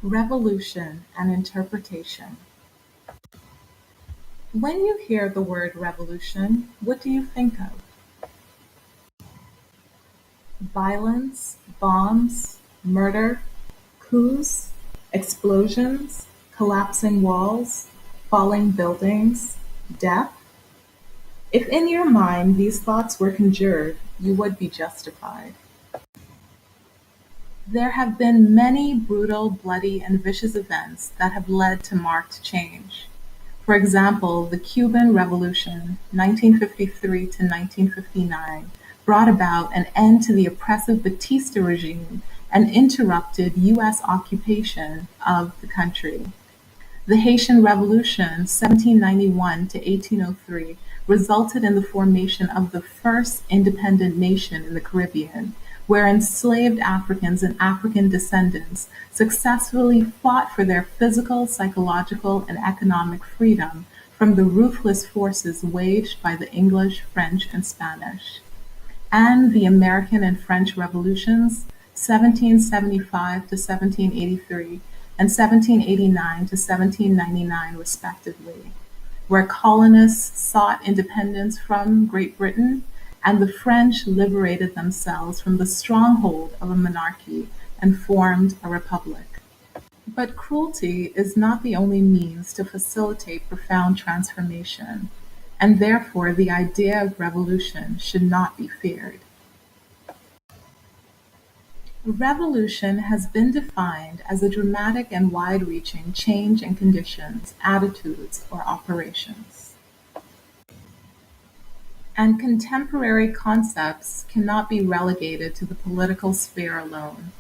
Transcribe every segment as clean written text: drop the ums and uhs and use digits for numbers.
Revolution and interpretation. When you hear the word revolution, what do you think of? Violence, bombs, murder, coups, explosions, collapsing walls, falling buildings, death? If in your mind these thoughts were conjured, you would be justified. There have been many brutal, bloody, and vicious events that have led to marked change. For example, the Cuban Revolution, 1953 to 1959, brought about an end to the oppressive Batista regime and interrupted U.S. occupation of the country. The Haitian Revolution, 1791 to 1803, resulted in the formation of the first independent nation in the Caribbean, where enslaved Africans and African descendants successfully fought for their physical, psychological, and economic freedom from the ruthless forces waged by the English, French, and Spanish. And the American and French Revolutions, 1775 to 1783 and 1789 to 1799 respectively, where colonists sought independence from Great Britain and the French liberated themselves from the stronghold of a monarchy and formed a republic. But cruelty is not the only means to facilitate profound transformation, and therefore the idea of revolution should not be feared. Revolution has been defined as a dramatic and wide-reaching change in conditions, attitudes, or operations. And contemporary concepts cannot be relegated to the political sphere alone.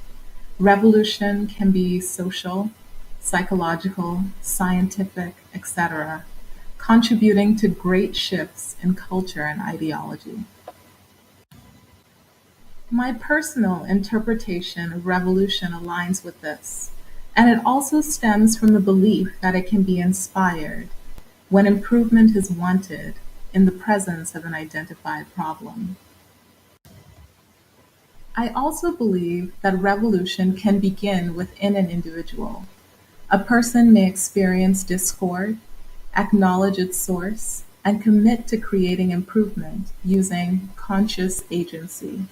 Revolution can be social, psychological, scientific, etc., contributing to great shifts in culture and ideology. My personal interpretation of revolution aligns with this, and it also stems from the belief that it can be inspired when improvement is wanted in the presence of an identified problem. I also believe that revolution can begin within an individual. A person may experience discord, acknowledge its source, and commit to creating improvement using conscious agency.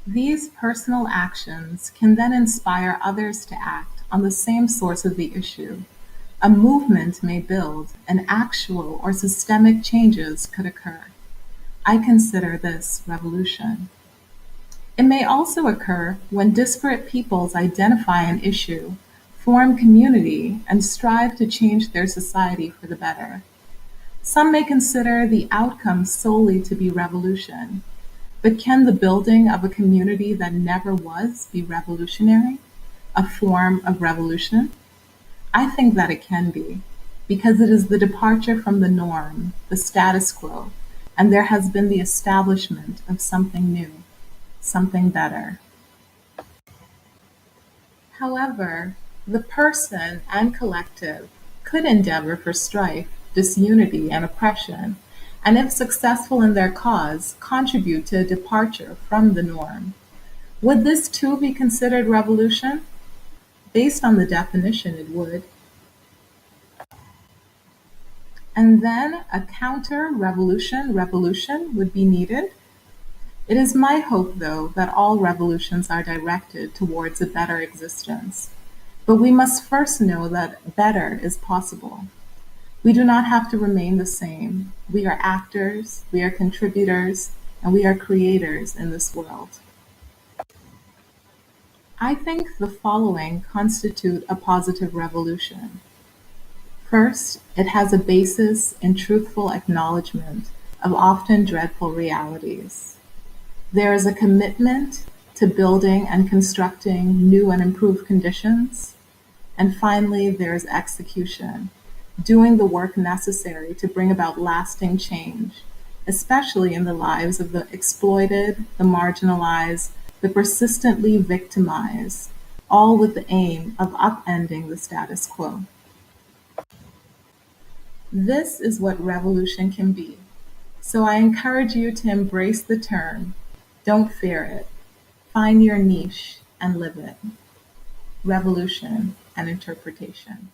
These personal actions can then inspire others to act on the same source of the issue. A movement may build, and actual or systemic changes could occur. I consider this revolution. It may also occur when disparate peoples identify an issue, form community, and strive to change their society for the better. Some may consider the outcome solely to be revolution, but can the building of a community that never was be revolutionary? A form of revolution? I think that it can be, because it is the departure from the norm, the status quo, and there has been the establishment of something new, something better. However, the person and collective could endeavor for strife, disunity, and oppression, and if successful in their cause, contribute to a departure from the norm. Would this too be considered revolution? Based on the definition, it would. And then a counter-revolution would be needed. It is my hope, though, that all revolutions are directed towards a better existence. But we must first know that better is possible. We do not have to remain the same. We are actors, we are contributors, and we are creators in this world. I think the following constitute a positive revolution. First, it has a basis in truthful acknowledgement of often dreadful realities. There is a commitment to building and constructing new and improved conditions. And finally, there is execution, doing the work necessary to bring about lasting change, especially in the lives of the exploited, the marginalized, the persistently victimized, all with the aim of upending the status quo. This is what revolution can be. So I encourage you to embrace the term. Don't fear it. Find your niche and live it. revolution, and interpretation.